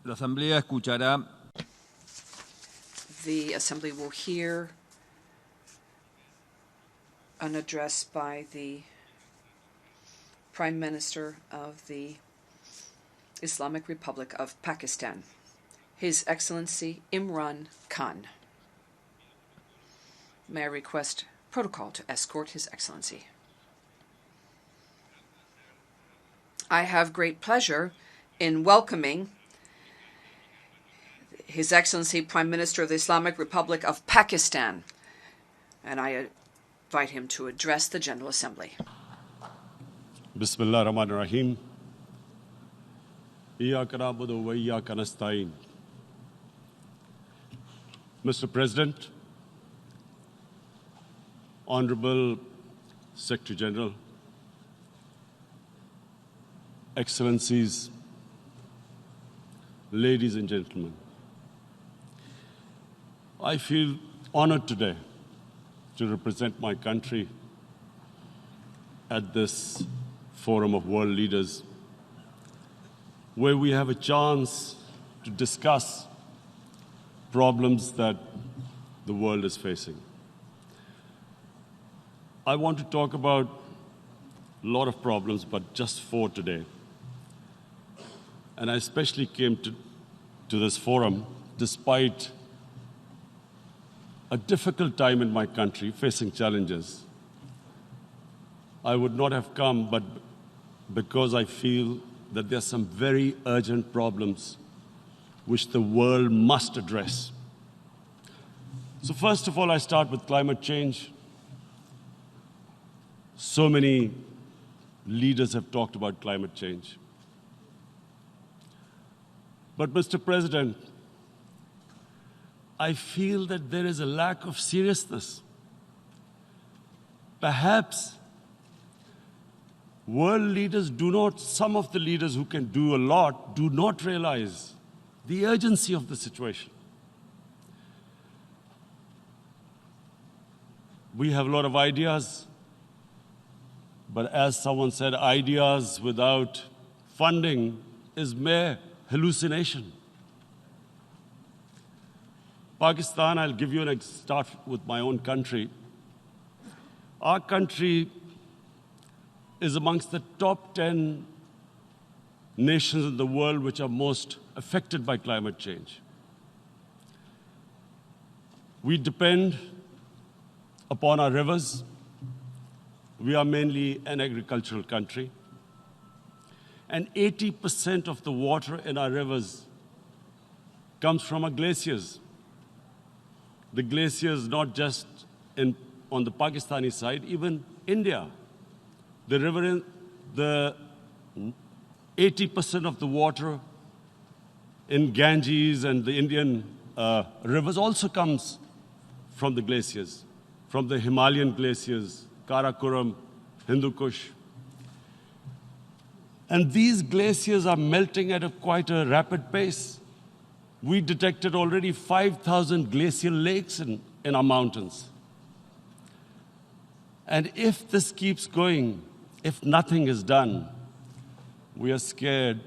La Asamblea escuchará. The Assembly will hear an address by the Prime Minister of the Islamic Republic of Pakistan, His Excellency Imran Khan. May I request protocol to escort His Excellency. I have great pleasure in welcoming His Excellency Prime Minister of the Islamic Republic of Pakistan, and I invite him to address the General Assembly. Bismillah ar-Rahman ar-Rahim. Iyyaka na'budu wa iyyaka nasta'in. Mr. President, Honorable Secretary General, Excellencies, ladies and gentlemen, I feel honored today to represent my country at this forum of world leaders, where we have a chance to discuss problems that the world is facing. I want to talk about a lot of problems, but just 4 today. And I especially came to this forum despite a difficult time in my country, facing challenges. I would not have come, but because I feel that there are some very urgent problems which the world must address. So first of all, I start with climate change. So many leaders have talked about climate change. But Mr. President, I feel that there is a lack of seriousness. Perhaps world leaders some of the leaders who can do a lot, do not realize the urgency of the situation. We have a lot of ideas, but as someone said, ideas without funding is mere hallucination. Pakistan, I'll give you start with my own country. Our country is amongst the top 10 nations in the world which are most affected by climate change. We depend upon our rivers. We are mainly an agricultural country. And 80% of the water in our rivers comes from our glaciers. The glaciers, not just on the Pakistani side, even India. The 80% of the water in Ganges and the Indian rivers also comes from the glaciers, from the Himalayan glaciers, Karakoram, Hindu Kush. And these glaciers are melting at quite a rapid pace. We detected already 5,000 glacial lakes in our mountains. And if this keeps going, if nothing is done, we are scared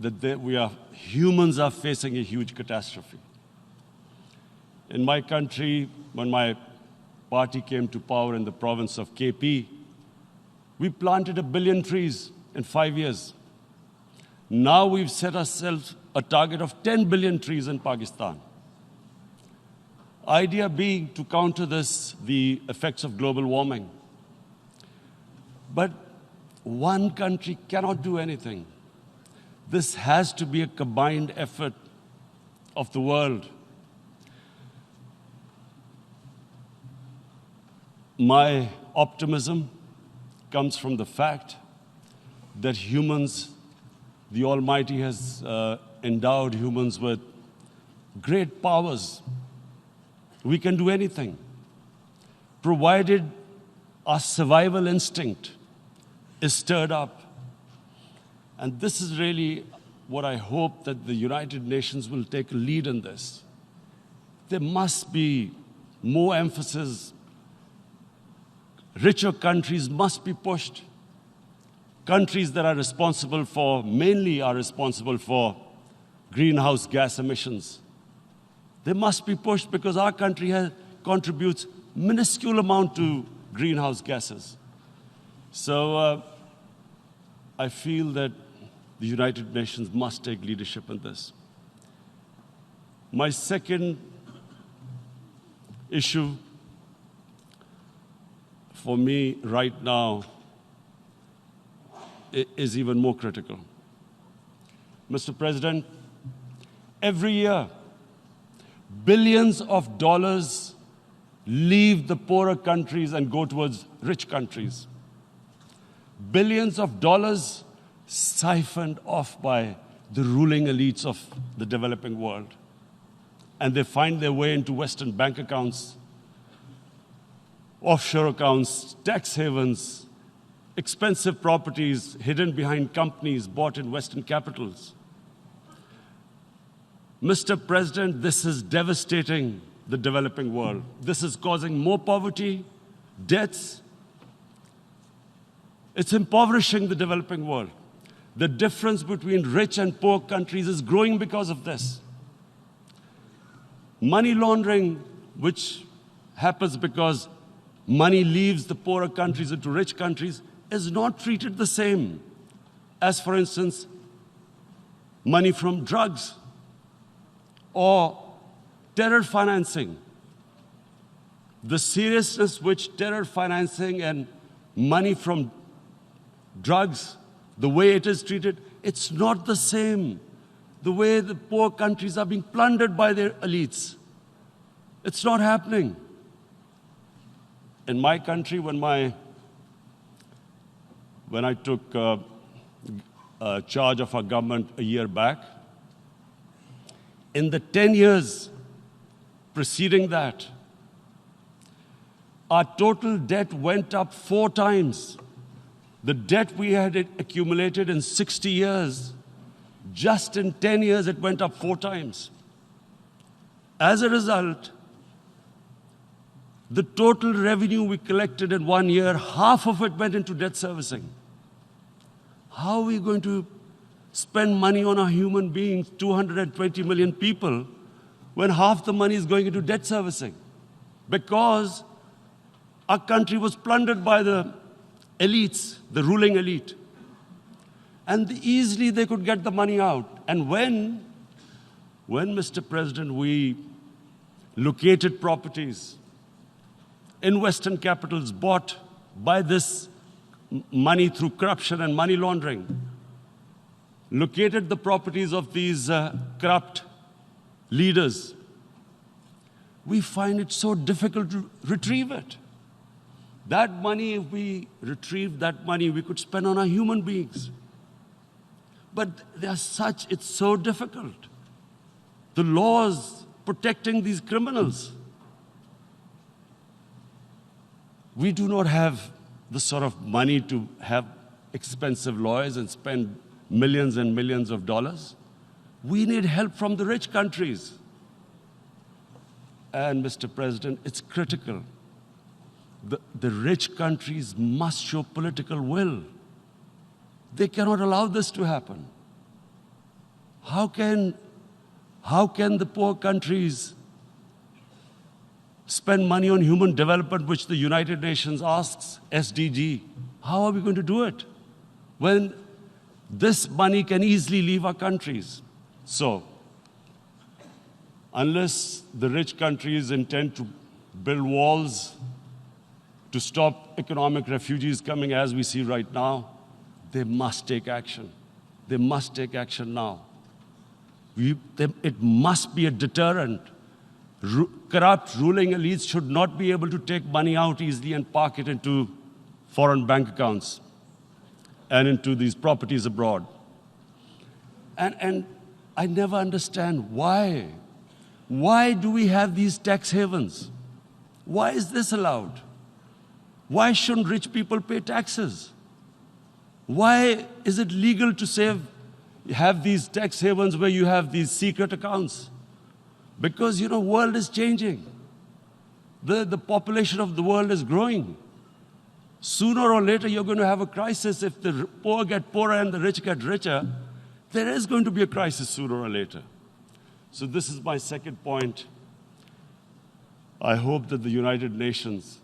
that humans are facing a huge catastrophe. In my country, when my party came to power in the province of KP, we planted 1 billion trees in 5 years. Now we've set ourselves a target of 10 billion trees in Pakistan. Idea being to counter the effects of global warming. But one country cannot do anything. This has to be a combined effort of the world. My optimism comes from the fact that humans, the Almighty has endowed humans with great powers. We can do anything, provided our survival instinct is stirred up. And this is really what I hope that the United Nations will take a lead in this. There must be more emphasis. Richer countries must be pushed. Countries that are responsible for greenhouse gas emissions. They must be pushed because our country contributes minuscule amount to greenhouse gases. So I feel that the United Nations must take leadership in this. My second issue for me right now is even more critical. Mr. President, every year, billions of dollars leave the poorer countries and go towards rich countries. Billions of dollars siphoned off by the ruling elites of the developing world. And they find their way into Western bank accounts, offshore accounts, tax havens, expensive properties hidden behind companies bought in Western capitals. Mr. President, this is devastating the developing world. This is causing more poverty, debts. It's impoverishing the developing world. The difference between rich and poor countries is growing because of this. Money laundering, which happens because money leaves the poorer countries into rich countries, is not treated the same as, for instance, money from drugs or terror financing. The seriousness which terror financing and money from drugs, the way it is treated, it's not the same. The way the poor countries are being plundered by their elites. It's not happening. In my country, when I took charge of our government a year back, in the 10 years preceding that, our total debt went up 4 times. The debt we had accumulated in 60 years, just in 10 years, it went up 4 times. As a result, the total revenue we collected in 1 year, half of it went into debt servicing. How are we going to spend money on our human beings, 220 million people, when half the money is going into debt servicing? Because our country was plundered by the elites, the ruling elite. And easily they could get the money out. And when, Mr. President, we located properties in Western capitals bought by this money through corruption and money laundering, located the properties of these corrupt leaders, we find it so difficult to retrieve it. That money, if we retrieved that money, we could spend on our human beings. But it's so difficult. The laws protecting these criminals. We do not have the sort of money to have expensive lawyers and spend millions and millions of dollars. We need help from the rich countries. And, Mr. President, it's critical. The rich countries must show political will. They cannot allow this to happen. How can the poor countries spend money on human development, which the United Nations asks, SDG? How are we going to do it when this money can easily leave our countries? So, unless the rich countries intend to build walls to stop economic refugees coming as we see right now, they must take action. They must take action now. It must be a deterrent. Corrupt ruling elites should not be able to take money out easily and park it into foreign bank accounts and into these properties abroad. And I never understand why. Why do we have these tax havens? Why is this allowed? Why shouldn't rich people pay taxes? Why is it legal to have these tax havens where you have these secret accounts? Because, the world is changing. The population of the world is growing. Sooner or later, you're going to have a crisis if the poor get poorer and the rich get richer. There is going to be a crisis sooner or later. So this is my second point. I hope that the United Nations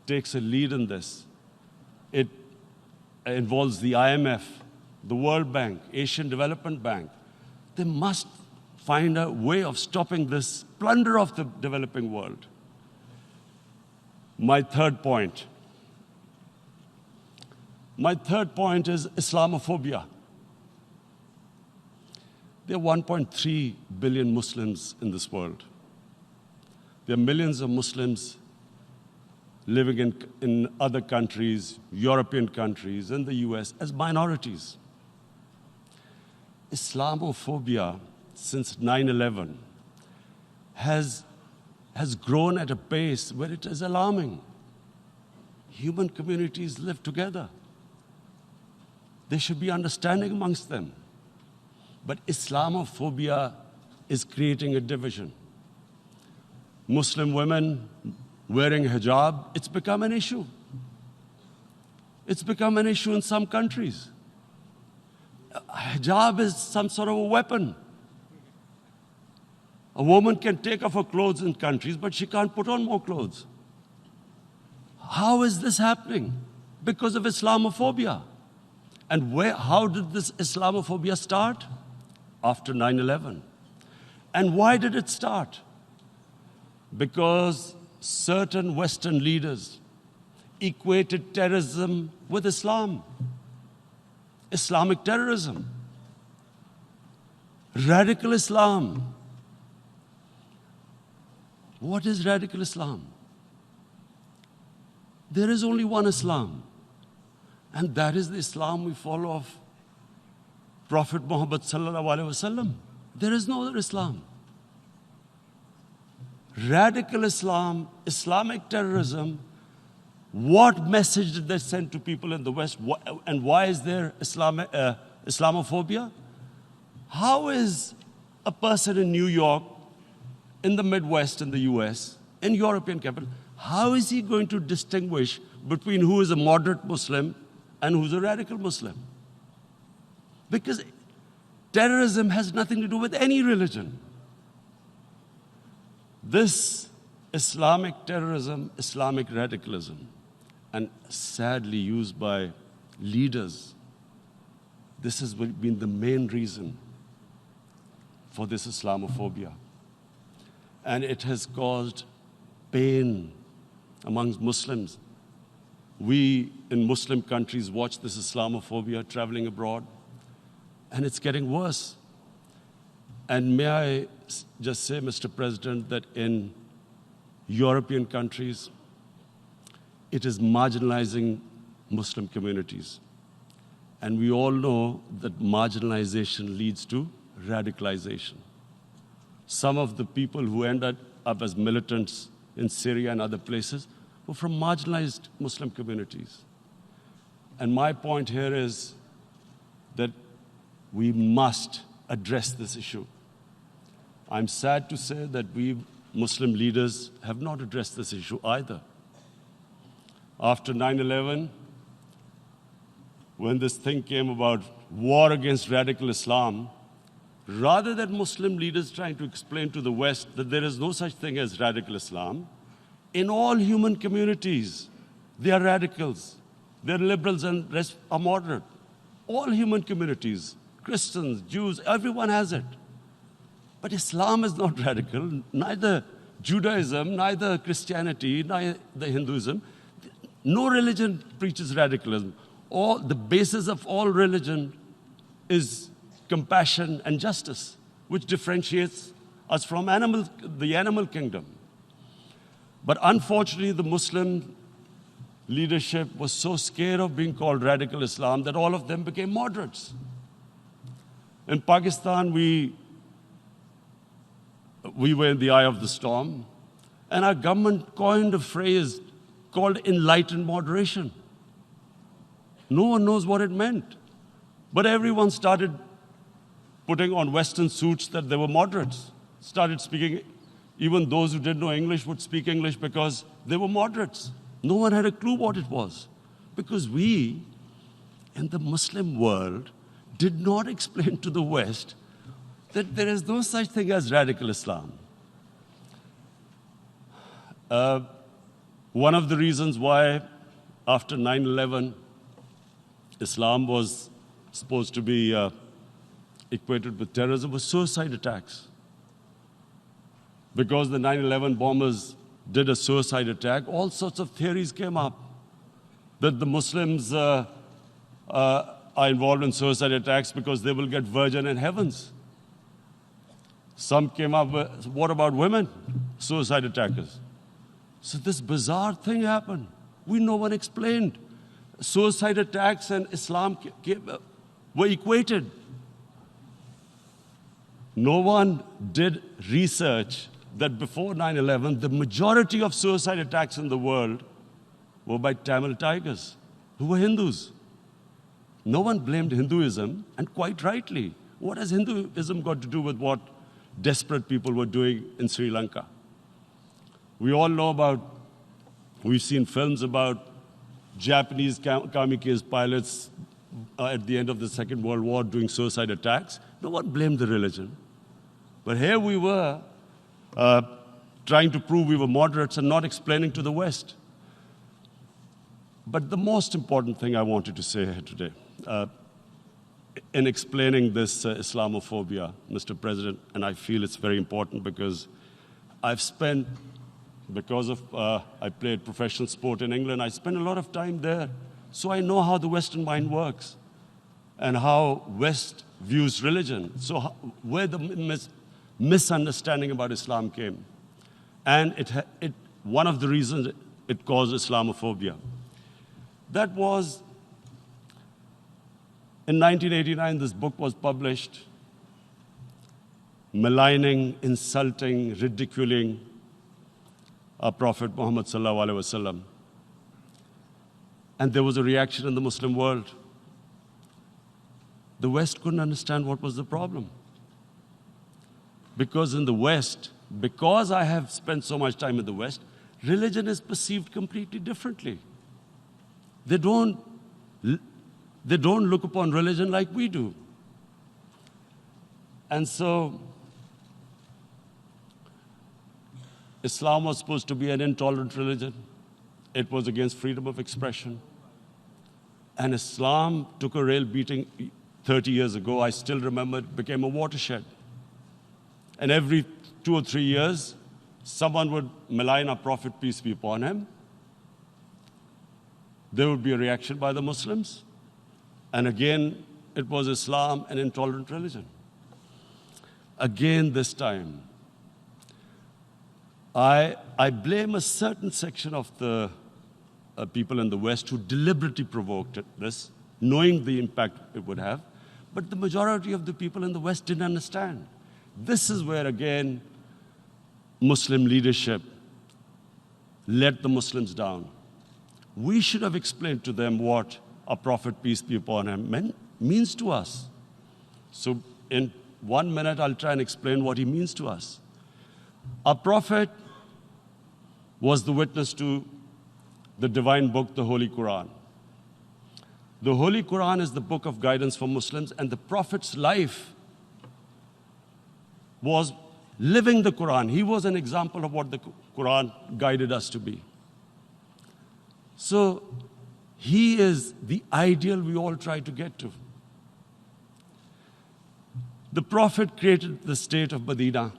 takes a lead in this. It involves the IMF, the World Bank, Asian Development Bank. They must find a way of stopping this plunder of the developing world. My third point is Islamophobia. There are 1.3 billion Muslims in this world. There are millions of Muslims living in other countries, European countries, and the US as minorities. Islamophobia, since 9/11, has grown at a pace where it is alarming. Human communities live together. There should be understanding amongst them. But Islamophobia is creating a division. Muslim women wearing hijab, it's become an issue. It's become an issue in some countries. Hijab is some sort of a weapon. A woman can take off her clothes in countries, but she can't put on more clothes. How is this happening? Because of Islamophobia. And how did this Islamophobia start? After 9/11. And why did it start? Because certain Western leaders equated terrorism with Islam. Islamic terrorism. Radical Islam. What is radical Islam? There is only one Islam. And that is the Islam we follow of Prophet Muhammad sallallahu alaihi wasallam. There is no other Islam. Radical Islam, Islamic terrorism, what message did they send to people in the West? And why is there Islamophobia? How is a person in New York, in the Midwest, in the US, in European capital, how is he going to distinguish between who is a moderate Muslim and who's a radical Muslim? Because terrorism has nothing to do with any religion. This Islamic terrorism, Islamic radicalism, and sadly used by leaders, this has been the main reason for this Islamophobia. And it has caused pain amongst Muslims. We in Muslim countries watch this Islamophobia traveling abroad, and it's getting worse. And may I just say, Mr. President, that in European countries, it is marginalizing Muslim communities. And we all know that marginalization leads to radicalization. Some of the people who ended up as militants in Syria and other places were from marginalized Muslim communities. And my point here is that we must address this issue. I'm sad to say that we Muslim leaders have not addressed this issue either. After 9/11, when this thing came about war against radical Islam, rather than Muslim leaders trying to explain to the West that there is no such thing as radical Islam, in all human communities, they are radicals. They're liberals and rest are moderate. All human communities, Christians, Jews, everyone has it. But Islam is not radical, neither Judaism, neither Christianity, neither Hinduism. No religion preaches radicalism. The basis of all religion is compassion and justice, which differentiates us from the animal kingdom. But unfortunately, the Muslim leadership was so scared of being called radical Islam that all of them became moderates. In Pakistan, we were in the eye of the storm, and our government coined a phrase called enlightened moderation. No one knows what it meant. But everyone started putting on Western suits that they were moderates, started speaking. Even those who didn't know English would speak English because they were moderates. No one had a clue what it was. Because we, in the Muslim world, did not explain to the West that there is no such thing as radical Islam. One of the reasons why after 9/11 Islam was supposed to be equated with terrorism was suicide attacks. Because the 9/11 bombers did a suicide attack, all sorts of theories came up that the Muslims are involved in suicide attacks because they will get virgin in heavens. Some came up with, what about women, suicide attackers? So this bizarre thing happened. No one explained. Suicide attacks and Islam were equated. No one did research that before 9/11, the majority of suicide attacks in the world were by Tamil Tigers, who were Hindus. No one blamed Hinduism, and quite rightly. What has Hinduism got to do with what desperate people were doing in Sri Lanka? We all know we've seen films about Japanese kamikaze pilots at the end of the Second World War doing suicide attacks. No one blamed the religion. But here we were trying to prove we were moderates and not explaining to the West. But the most important thing I wanted to say here today, in explaining this Islamophobia, Mr. President, and I feel it's very important because I played professional sport in England, I spent a lot of time there. So I know how the Western mind works and how West views religion. So where the misunderstanding about Islam came. And one of the reasons it caused Islamophobia. That was, in 1989, this book was published, maligning, insulting, ridiculing our Prophet Muhammad sallallahu alaihi wasallam. And there was a reaction in the Muslim world. The West couldn't understand what was the problem. Because in the West, because I have spent so much time in the West, religion is perceived completely differently. They don't look upon religion like we do. And so Islam was supposed to be an intolerant religion. It was against freedom of expression. And Islam took a real beating 30 years ago. I still remember it became a watershed. And every 2 or 3 years, someone would malign our Prophet, peace be upon him. There would be a reaction by the Muslims. And again, it was Islam, an intolerant religion. Again, this time, I blame a certain section of the people in the West who deliberately provoked this, knowing the impact it would have. But the majority of the people in the West didn't understand. This is where, again, Muslim leadership let the Muslims down. We should have explained to them what our Prophet, peace be upon him, means to us. So in 1 minute, I'll try and explain what he means to us. Our Prophet was the witness to the divine book, the Holy Quran. The Holy Quran is the book of guidance for Muslims, and the Prophet's life was living the Quran. He was an example of what the Quran guided us to be. So he is the ideal we all try to get to. The Prophet created the state of Medina,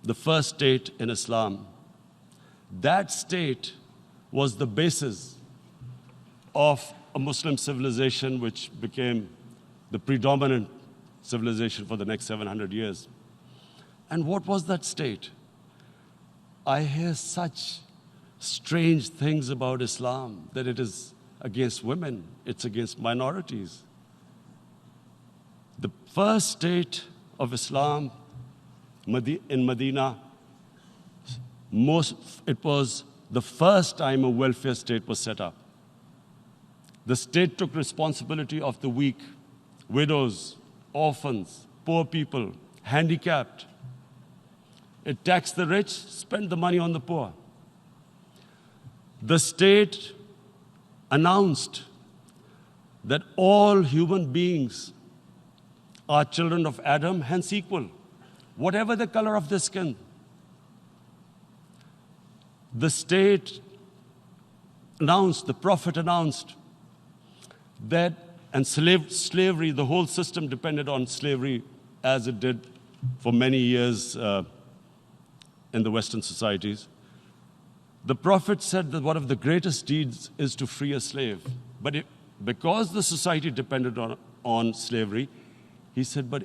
the first state in Islam. That state was the basis of a Muslim civilization which became the predominant civilization for the next 700 years. And what was that state? I hear such strange things about Islam, that it is against women, it's against minorities. The first state of Islam in Medina, it was the first time a welfare state was set up. The state took responsibility of the weak, widows, orphans, poor people, handicapped. It taxed the rich, spent the money on the poor. The state announced that all human beings are children of Adam, hence equal, whatever the color of their skin. The state announced, the Prophet announced that, and slavery, the whole system depended on slavery as it did for many years in the Western societies. The Prophet said that one of the greatest deeds is to free a slave. But because the society depended on slavery, he said, but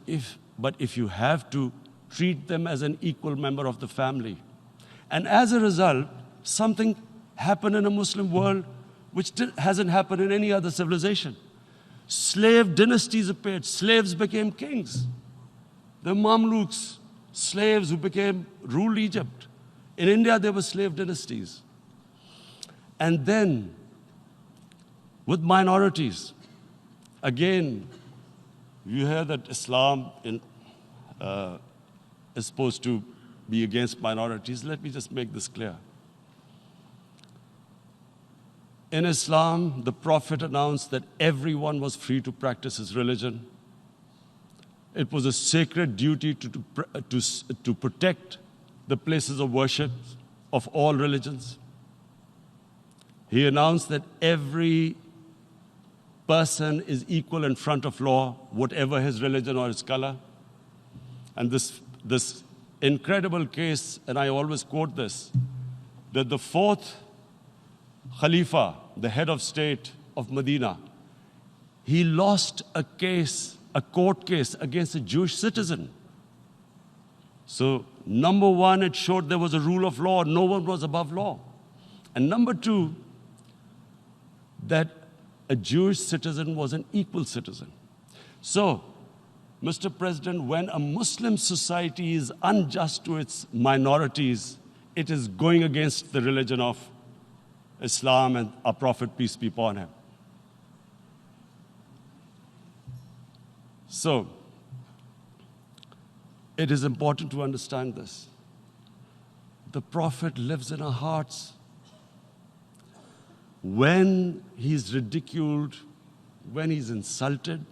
if you have to treat them as an equal member of the family. And as a result, something happened in a Muslim world which hasn't happened in any other civilization. Slave dynasties appeared. Slaves became kings. The Mamluks, slaves who ruled Egypt. In India, there were slave dynasties. And then, with minorities, again, you hear that Islam is supposed to be against minorities. Let me just make this clear. In Islam, the Prophet announced that everyone was free to practice his religion. It was a sacred duty to protect the places of worship of all religions. He announced that every person is equal in front of law, whatever his religion or his color. And this incredible case, and I always quote this, that the fourth Khalifa, the head of state of Medina, he lost a court case against a Jewish citizen. So, number one, it showed there was a rule of law, no one was above law. And number two, that a Jewish citizen was an equal citizen. So, Mr. President, when a Muslim society is unjust to its minorities, it is going against the religion of Islam and our Prophet, peace be upon him. So, it is important to understand this. The Prophet lives in our hearts. When he's ridiculed, when he's insulted,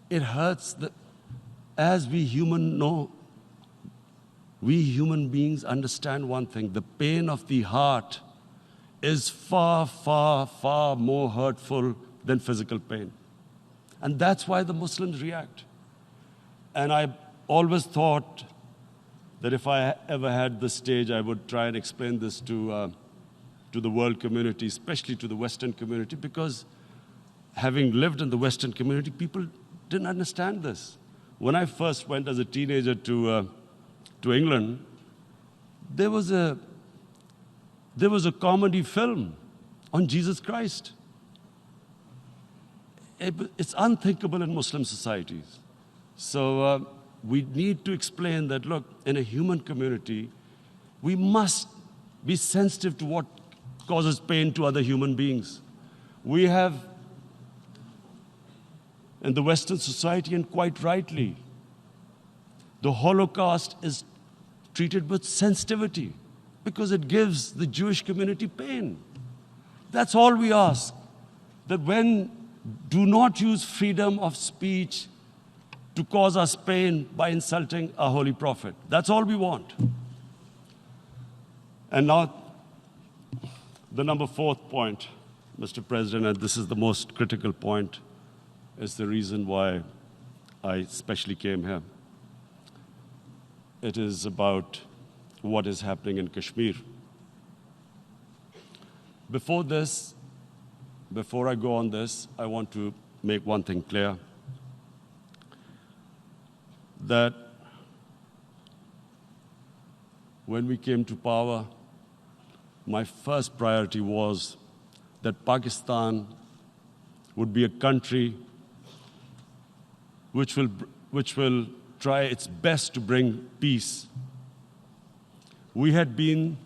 it hurts. As we human beings understand one thing, the pain of the heart is far, far, far more hurtful than physical pain. And that's why the Muslims react. And I always thought that if I ever had the stage, I would try and explain this to the world community, especially to the Western community, because having lived in the Western community, people didn't understand this. When I first went as a teenager to England, there was a comedy film on Jesus Christ. It's unthinkable in Muslim societies. So we need to explain that, look, in a human community, we must be sensitive to what causes pain to other human beings. We have, in the Western society, and quite rightly, the Holocaust is treated with sensitivity because it gives the Jewish community pain. That's all we ask. That do not use freedom of speech to cause us pain by insulting our Holy Prophet. That's all we want. And now, the number fourth point, Mr. President, and this is the most critical point, is the reason why I especially came here. It is about what is happening in Kashmir. Before I go on this, I want to make one thing clear. That when we came to power, my first priority was that Pakistan would be a country which will try its best to bring peace. We had been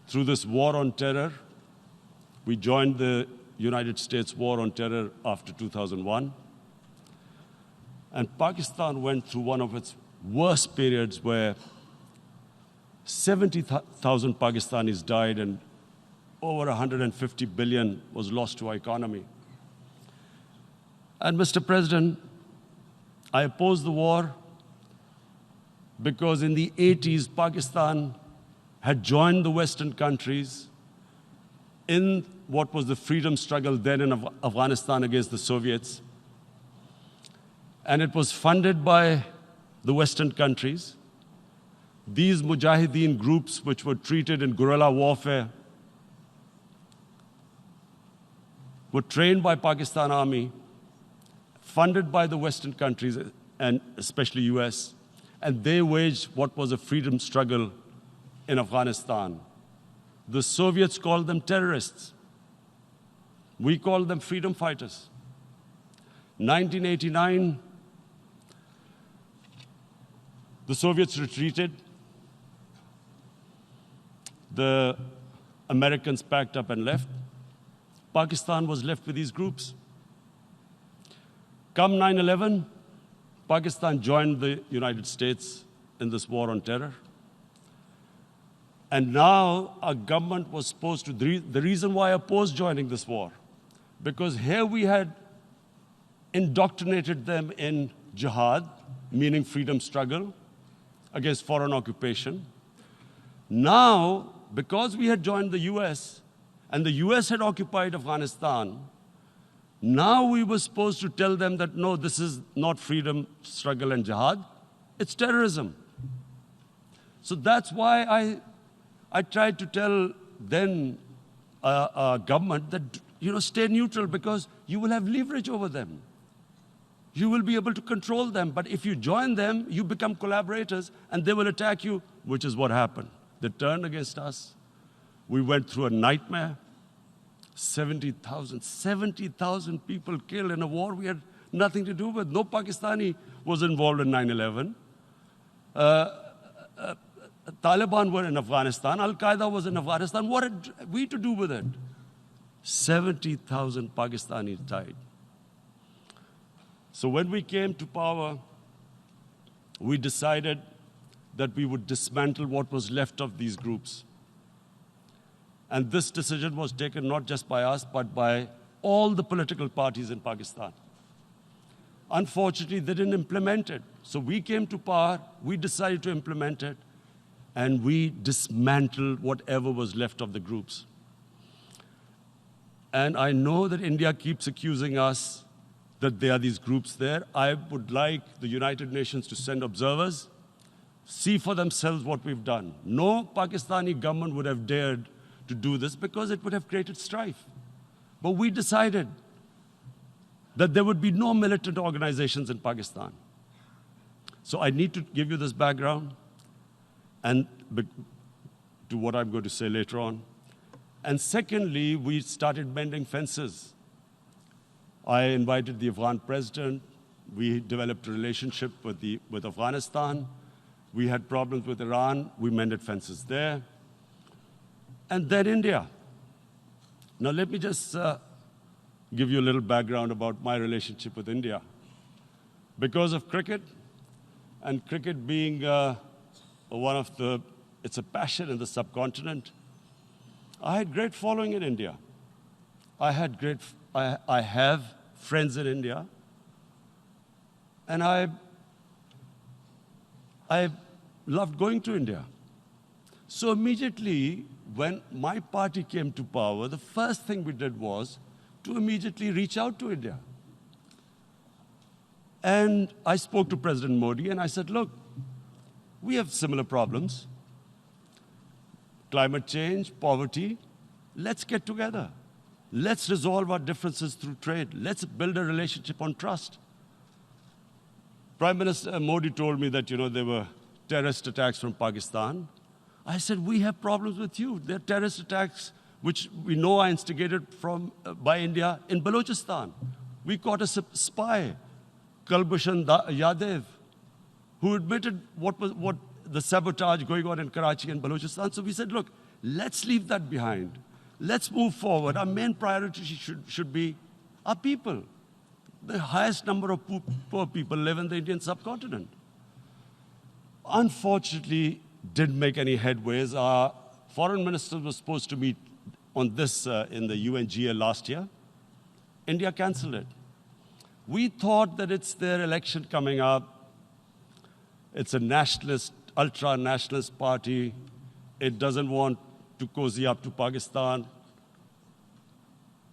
through this war on terror. We joined the United States war on terror after 2001. And Pakistan went through one of its worst periods where 70,000 Pakistanis died and over 150 billion was lost to our economy. And Mr. President, I opposed the war because in the 80s, Pakistan had joined the Western countries in what was the freedom struggle then in Afghanistan against the Soviets. And it was funded by the Western countries. These mujahideen groups, which were treated in guerrilla warfare, were trained by Pakistan Army, funded by the Western countries, and especially US, and they waged what was a freedom struggle in Afghanistan. The Soviets called them terrorists. We called them freedom fighters. 1989, the Soviets retreated. The Americans packed up and left. Pakistan was left with these groups. Come 9/11, Pakistan joined the United States in this war on terror. And now our government was supposed to, the reason why I opposed joining this war, because here we had indoctrinated them in jihad, meaning freedom struggle against foreign occupation. Now, because we had joined the US, and the US had occupied Afghanistan, now we were supposed to tell them that, no, this is not freedom struggle and jihad, it's terrorism. So that's why I tried to tell then government that, stay neutral because you will have leverage over them. You will be able to control them. But if you join them, you become collaborators and they will attack you, which is what happened. They turned against us. We went through a nightmare. 70,000 people killed in a war we had nothing to do with. No Pakistani was involved in 9/11. Taliban were in Afghanistan. Al-Qaeda was in Afghanistan. What had we to do with it? 70,000 Pakistanis died. So when we came to power, we decided that we would dismantle what was left of these groups. And this decision was taken not just by us, but by all the political parties in Pakistan. Unfortunately, they didn't implement it. So we came to power, we decided to implement it, and we dismantled whatever was left of the groups. And I know that India keeps accusing us that there are these groups there. I would like the United Nations to send observers, see for themselves what we've done. No Pakistani government would have dared to do this because it would have created strife. But we decided that there would be no militant organizations in Pakistan. So I need to give you this background and to what I'm going to say later on. And secondly, we started mending fences. I invited the Afghan president. We developed a relationship with Afghanistan. We had problems with Iran. We mended fences there. And then India. Now let me just give you a little background about my relationship with India. Because of cricket, and cricket being it's a passion in the subcontinent, I had great following in India. I have friends in India. And I loved going to India. So immediately, when my party came to power, the first thing we did was to immediately reach out to India. And I spoke to President Modi and I said, look, we have similar problems. Climate change, poverty, let's get together. Let's resolve our differences through trade. Let's build a relationship on trust. Prime Minister Modi told me that, there were terrorist attacks from Pakistan. I said, we have problems with you. There are terrorist attacks which we know are instigated by India in Balochistan. We caught a spy, Kulbhushan Yadav, who admitted what the sabotage going on in Karachi and Balochistan. So we said, look, let's leave that behind. Let's move forward. Our main priority should be our people. The highest number of poor people live in the Indian subcontinent. Unfortunately, didn't make any headways. Our foreign ministers were supposed to meet on this in the UNGA last year. India cancelled it. We thought that it's their election coming up. It's a nationalist, ultra-nationalist party. It doesn't want to cozy up to Pakistan.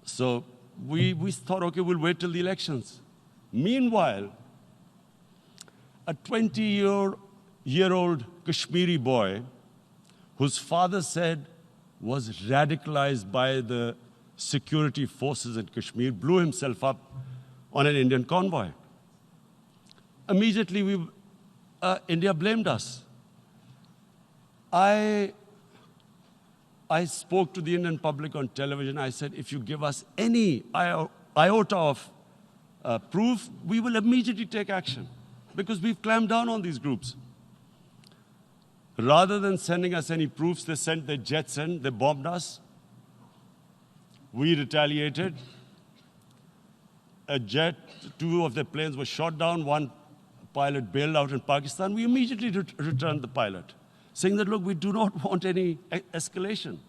So we thought, okay, we'll wait till the elections. Meanwhile, a 20-year-old Kashmiri boy, whose father said was radicalized by the security forces in Kashmir, blew himself up on an Indian convoy. Immediately, India blamed us. I spoke to the Indian public on television. I said, if you give us any iota of proof, we will immediately take action, because we've clamped down on these groups. Rather than sending us any proofs, they sent their jets in, they bombed us. We retaliated. A jet, 2 of their planes were shot down, 1 pilot bailed out in Pakistan. We immediately returned the pilot, saying that, look, we do not want any escalation.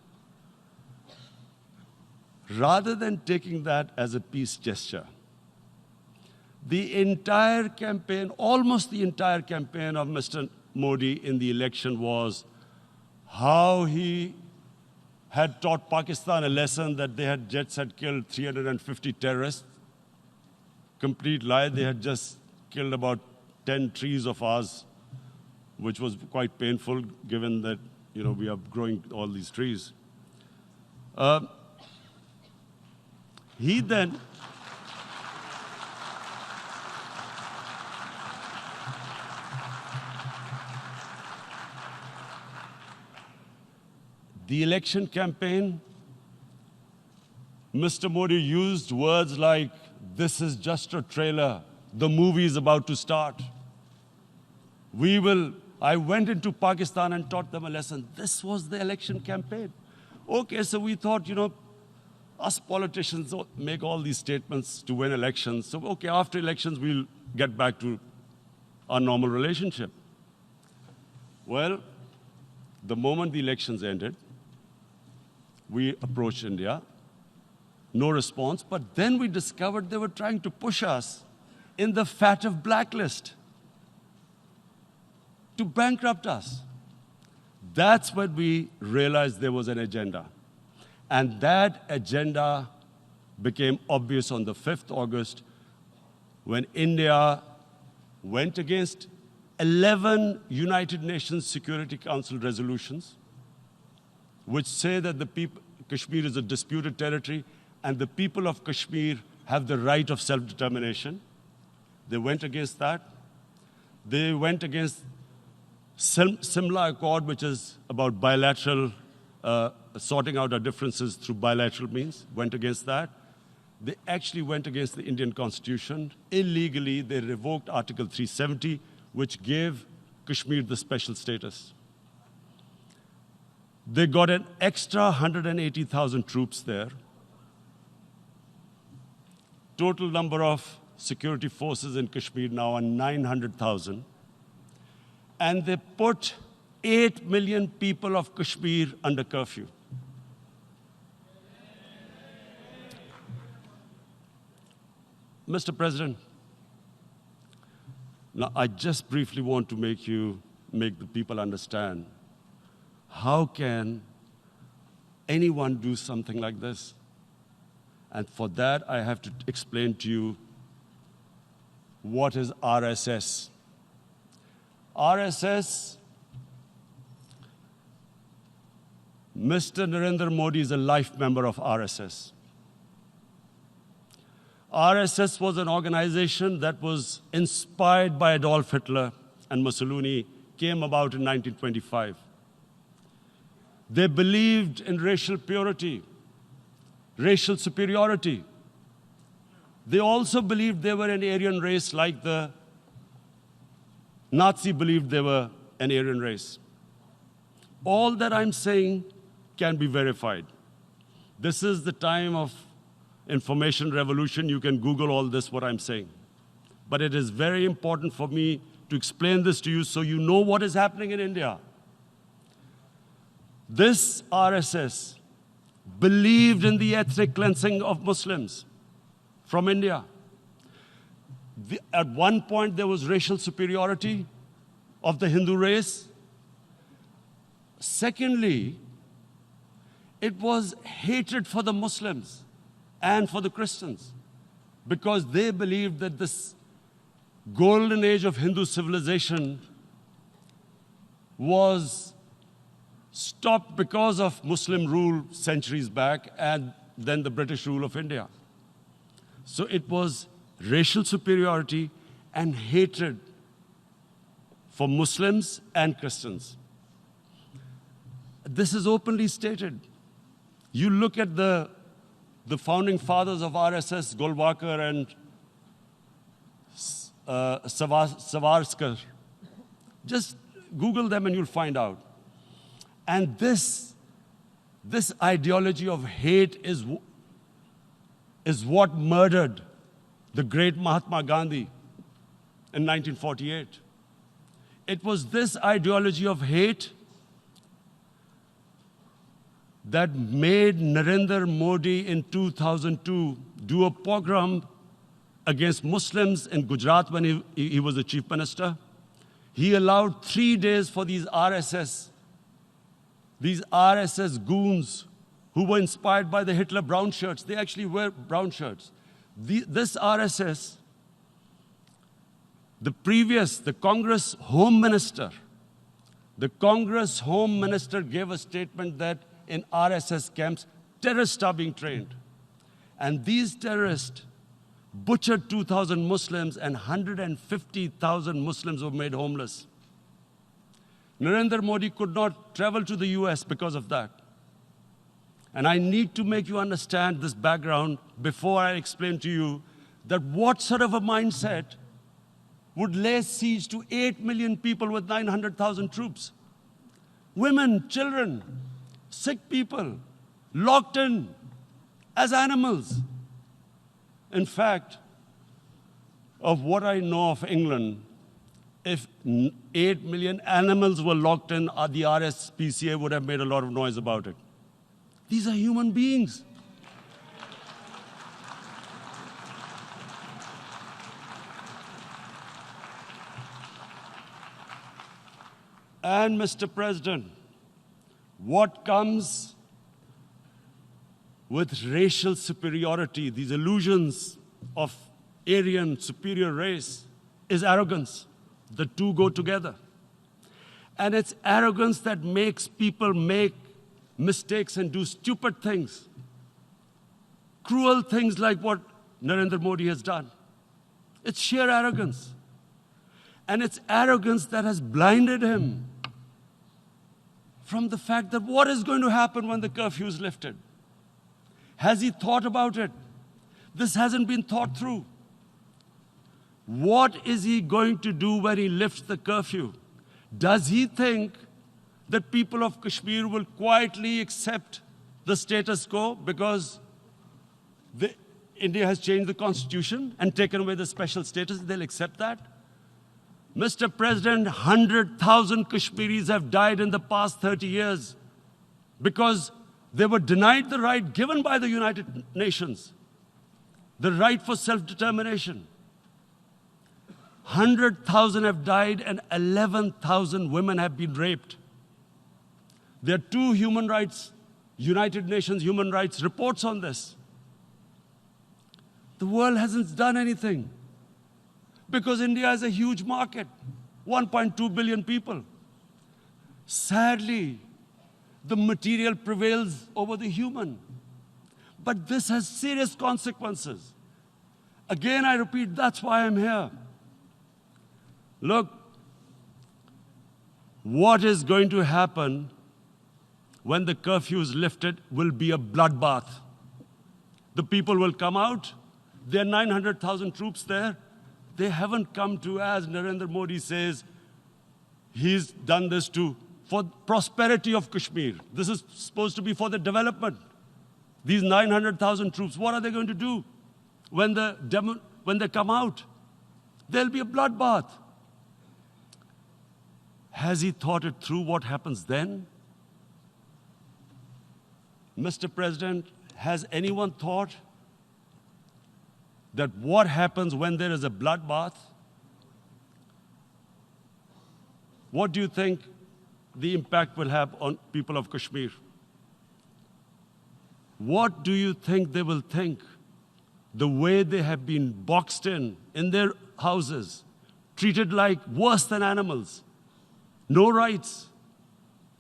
Rather than taking that as a peace gesture, the entire campaign, almost the entire campaign of Mr. Modi in the election was how he had taught Pakistan a lesson that jets had killed 350 terrorists. Complete lie. They had just killed about 10 trees of ours, which was quite painful given that, we are growing all these trees. He then the election campaign, Mr. Modi used words like, this is just a trailer, the movie is about to start. I went into Pakistan and taught them a lesson. This was the election campaign. Okay, so we thought, us politicians make all these statements to win elections. So, okay, after elections, we'll get back to our normal relationship. Well, the moment the elections ended, we approached India, no response, but then we discovered they were trying to push us in the FATF blacklist to bankrupt us. That's when we realized there was an agenda. And that agenda became obvious on the 5th August when India went against 11 United Nations Security Council resolutions, which say that Kashmir is a disputed territory and the people of Kashmir have the right of self-determination. They went against that. They went against Simla Accord, which is about bilateral, sorting out our differences through bilateral means, went against that. They actually went against the Indian Constitution. Illegally, they revoked Article 370, which gave Kashmir the special status. They got an extra 180,000 troops there. Total number of security forces in Kashmir now are 900,000. And they put 8 million people of Kashmir under curfew. Mr. President, now I just briefly want to make the people understand, how can anyone do something like this? And for that, I have to explain to you what is RSS. RSS, Mr. Narendra Modi is a life member of RSS. RSS was an organization that was inspired by Adolf Hitler and Mussolini, came about in 1925. They believed in racial purity, racial superiority. They also believed they were an Aryan race like the Nazi believed they were an Aryan race. All that I'm saying can be verified. This is the time of information revolution. You can Google all this, what I'm saying. But it is very important for me to explain this to you so you know what is happening in India. This RSS believed in the ethnic cleansing of Muslims from India. At one point, there was racial superiority of the Hindu race. Secondly, it was hatred for the Muslims and for the Christians, because they believed that this golden age of Hindu civilization was stopped because of Muslim rule centuries back and then the British rule of India. So it was racial superiority and hatred for Muslims and Christians. This is openly stated. You look at the founding fathers of RSS, Golwalkar and Savarkar. Just Google them and you'll find out. And this ideology of hate is what murdered the great Mahatma Gandhi in 1948. It was this ideology of hate that made Narendra Modi in 2002 do a pogrom against Muslims in Gujarat when he was the chief minister. He allowed 3 days for these RSS goons who were inspired by the Hitler brown shirts. They actually wear brown shirts. This RSS, the Congress Home Minister gave a statement that in RSS camps, terrorists are being trained. And these terrorists butchered 2,000 Muslims and 150,000 Muslims were made homeless. Narendra Modi could not travel to the US because of that. And I need to make you understand this background before I explain to you that what sort of a mindset would lay siege to 8 million people with 900,000 troops. Women, children, sick people, locked in as animals. In fact, of what I know of England, if 8 million animals were locked in, the RSPCA would have made a lot of noise about it. These are human beings. And Mr. President, what comes with racial superiority, these illusions of Aryan superior race, is arrogance. The two go together. And it's arrogance that makes people make mistakes and do stupid things. Cruel things like what Narendra Modi has done. It's sheer arrogance. And it's arrogance that has blinded him from the fact that what is going to happen when the curfew is lifted? Has he thought about it? This hasn't been thought through. What is he going to do when he lifts the curfew? Does he think that people of Kashmir will quietly accept the status quo because India has changed the constitution and taken away the special status? They'll accept that? Mr. President, 100,000 Kashmiris have died in the past 30 years because they were denied the right given by the United Nations, the right for self-determination. 100,000 have died and 11,000 women have been raped. There are 2 United Nations human rights reports on this. The world hasn't done anything because India is a huge market, 1.2 billion people. Sadly, the material prevails over the human. But this has serious consequences. Again, I repeat, that's why I'm here. Look, what is going to happen when the curfew is lifted will be a bloodbath. The people will come out. There are 900,000 troops there. They haven't come to, as Narendra Modi says, he's done this for prosperity of Kashmir. This is supposed to be for the development. These 900,000 troops, what are they going to do when they come out? There'll be a bloodbath. Has he thought it through what happens then? Mr. President, has anyone thought that what happens when there is a bloodbath? What do you think the impact will have on people of Kashmir? What do you think they will think? The way they have been boxed in their houses, treated like worse than animals, no rights.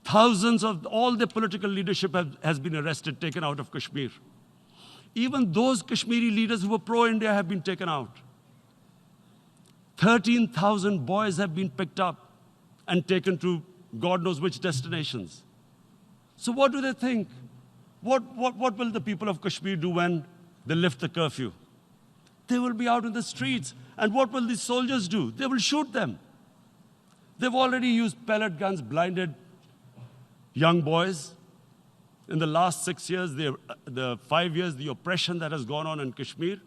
Thousands of all the political leadership has been arrested, taken out of Kashmir. Even those Kashmiri leaders who were pro-India have been taken out. 13,000 boys have been picked up and taken to God knows which destinations. So what do they think? What will the people of Kashmir do when they lift the curfew? They will be out in the streets. And what will these soldiers do? They will shoot them. They've already used pellet guns, blinded young boys. In the last 6 years, the 5 years, the oppression that has gone on in Kashmir.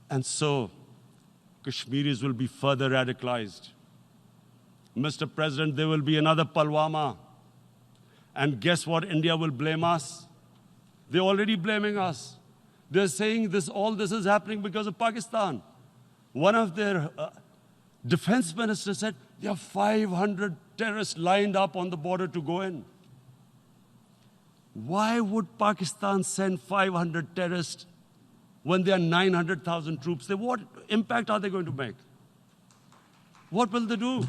And so, Kashmiris will be further radicalized. Mr. President, there will be another Pulwama. And guess what? India will blame us. They're already blaming us. They're saying all this is happening because of Pakistan. One of their defense ministers said, there are 500 terrorists lined up on the border to go in. Why would Pakistan send 500 terrorists when there are 900,000 troops? What impact are they going to make? What will they do?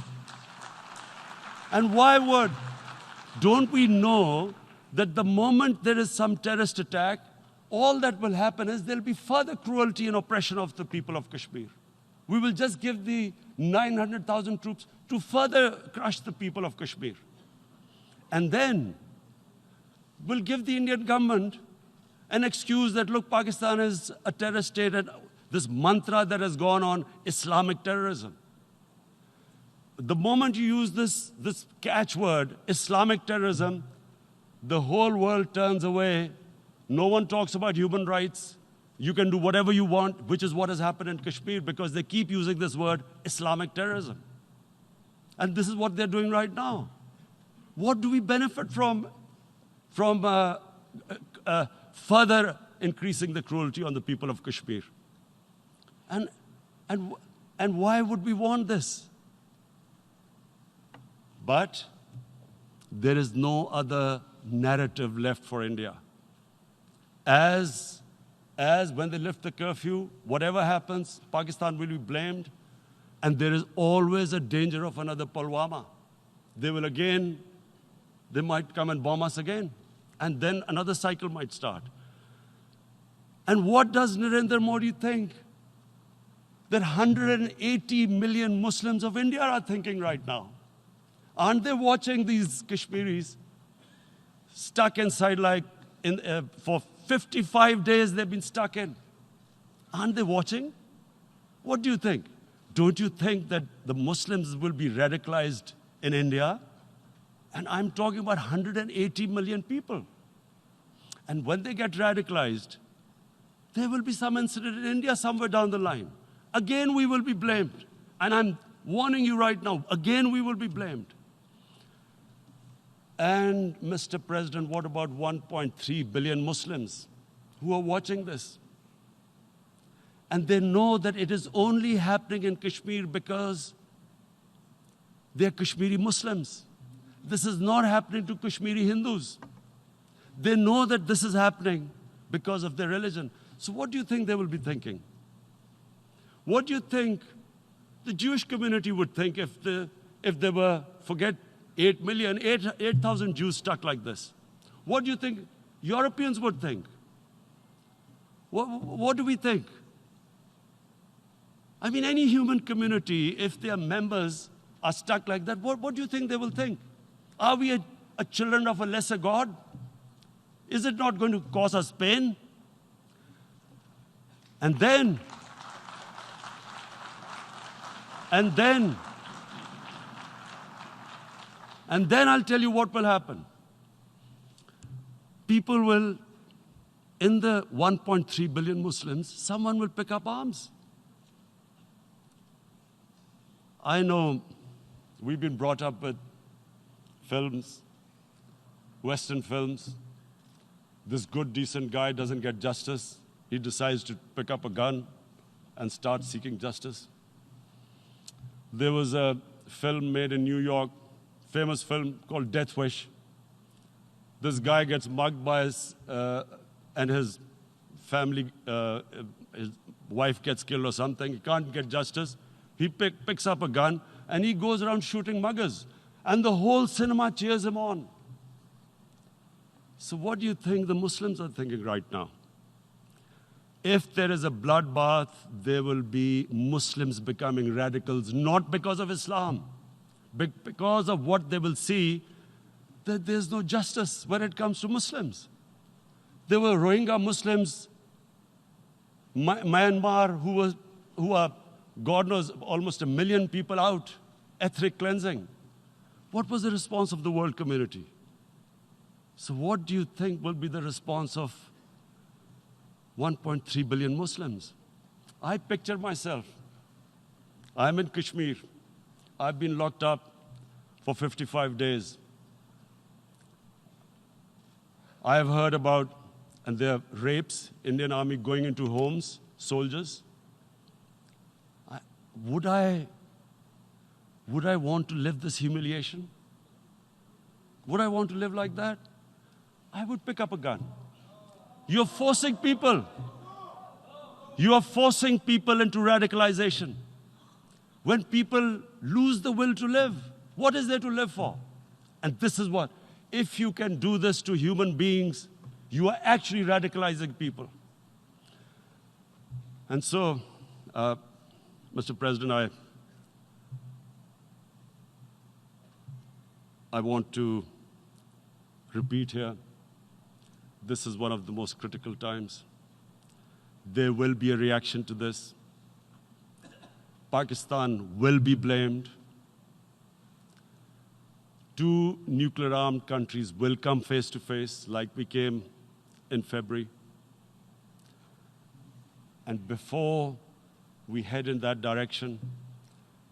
And don't we know that the moment there is some terrorist attack, all that will happen is there'll be further cruelty and oppression of the people of Kashmir. We will just give the 900,000 troops to further crush the people of Kashmir. And then we'll give the Indian government an excuse that, look, Pakistan is a terrorist state, and this mantra that has gone on, Islamic terrorism. The moment you use this catchword, Islamic terrorism, the whole world turns away. No one talks about human rights. You can do whatever you want, which is what has happened in Kashmir, because they keep using this word, Islamic terrorism. And this is what they're doing right now. What do we benefit from further increasing the cruelty on the people of Kashmir? And why would we want this? But there is no other narrative left for India. As when they lift the curfew, whatever happens, Pakistan will be blamed, and there is always a danger of another Pulwama. They might come and bomb us again, and then another cycle might start. And what does Narendra Modi think? That 180 million Muslims of India are thinking right now. Aren't they watching these Kashmiris stuck inside for 55 days they've been stuck in? Aren't they watching? What do you think? Don't you think that the Muslims will be radicalized in India? And I'm talking about 180 million people. And when they get radicalized, there will be some incident in India somewhere down the line. Again, we will be blamed. And I'm warning you right now, again, we will be blamed. And, Mr. President, what about 1.3 billion Muslims who are watching this? And they know that it is only happening in Kashmir because they're Kashmiri Muslims. This is not happening to Kashmiri Hindus. They know that this is happening because of their religion. So what do you think they will be thinking? What do you think the Jewish community would think if they were, forget 8,000 Jews stuck like this? What do you think Europeans would think? What do we think? I mean, any human community, if their members are stuck like that, what do you think they will think? Are we a children of a lesser God? Is it not going to cause us pain? And then I'll tell you what will happen. People will, in the 1.3 billion Muslims, someone will pick up arms. I know we've been brought up with films, Western films. This good, decent guy doesn't get justice. he decides to pick up a gun and start seeking justice. There was a film made in New York, famous film called Death Wish. This guy gets mugged by and his family, his wife gets killed or something. He can't get justice. He picks up a gun and he goes around shooting muggers. And the whole cinema cheers him on. So what do you think the Muslims are thinking right now? If there is a bloodbath, there will be Muslims becoming radicals, not because of Islam, but because of what they will see, that there's no justice when it comes to Muslims. There were Rohingya Muslims, Myanmar, who are, God knows, almost 1 million people out, ethnic cleansing. What was the response of the world community? So what do you think will be the response of 1.3 billion Muslims? I picture myself. I'm in Kashmir. I've been locked up for 55 days. I have heard about, and there are rapes, Indian Army going into homes, soldiers. Would I want to live this humiliation? Would I want to live like that? I would pick up a gun. You're forcing people. You are forcing people into radicalization. When people lose the will to live, what is there to live for? And this is what, if you can do this to human beings, you are actually radicalizing people. And so, Mr. President, I want to repeat here, this is one of the most critical times. There will be a reaction to this. Pakistan will be blamed. 2 nuclear-armed countries will come face to face like we came in February. And before we head in that direction,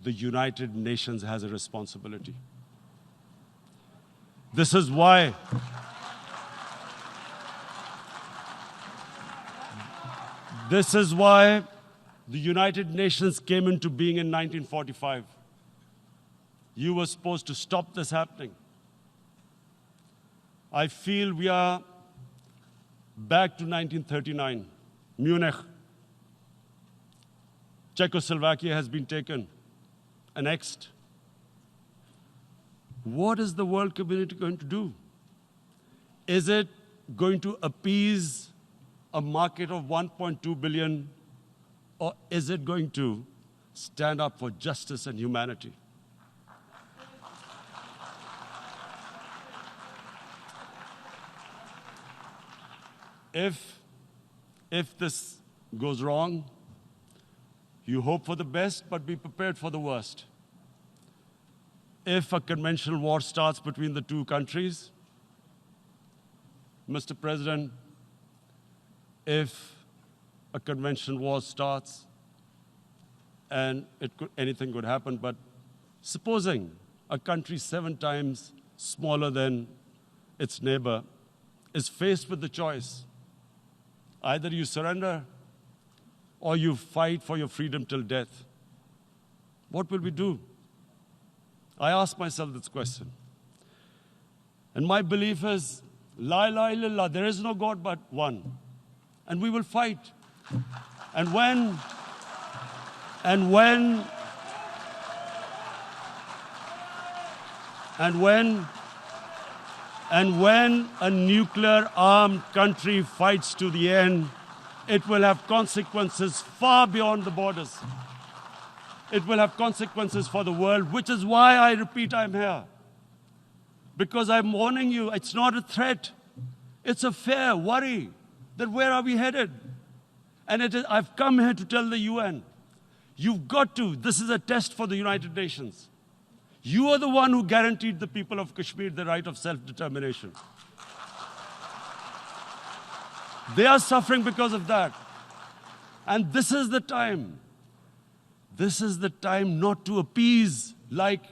the United Nations has a responsibility. This is why the United Nations came into being in 1945. You were supposed to stop this happening. I feel we are back to 1939, Munich. Czechoslovakia has been taken, annexed. What is the world community going to do? Is it going to appease a market of 1.2 billion, or is it going to stand up for justice and humanity? If this goes wrong, you hope for the best, but be prepared for the worst. If a conventional war starts between the 2 countries, Mr. President, if a conventional war starts, and anything could happen, but supposing a country 7 times smaller than its neighbor is faced with the choice, either you surrender or you fight for your freedom till death, what will we do? I ask myself this question. And my belief is, La ilaha illallah, there is no God but one. And we will fight. And when a nuclear-armed country fights to the end, it will have consequences far beyond the borders. It will have consequences for the world, which is why I repeat I'm here. Because I'm warning you, it's not a threat. It's a fair worry that where are we headed? And I've come here to tell the UN, you've got to, this is a test for the United Nations. You are the one who guaranteed the people of Kashmir the right of self-determination. They are suffering because of that. And this is the time. This is the time not to appease like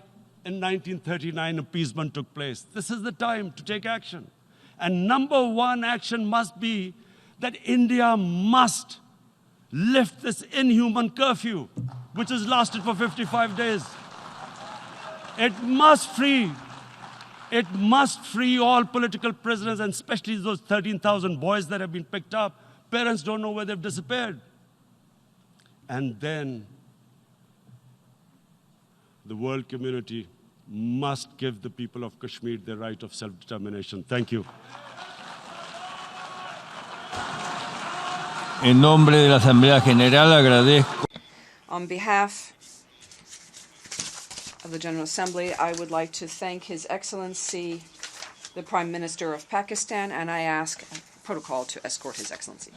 in 1939 appeasement took place. This is the time to take action. And number 1 action must be that India must lift this inhuman curfew, which has lasted for 55 days. It must free all political prisoners, and especially those 13,000 boys that have been picked up. Parents don't know where they've disappeared. And then the world community must give the people of Kashmir the right of self-determination. Thank you. En nombre de la Asamblea General agradezco. On behalf of the General Assembly, I would like to thank His Excellency, the Prime Minister of Pakistan, and I ask protocol to escort His Excellency.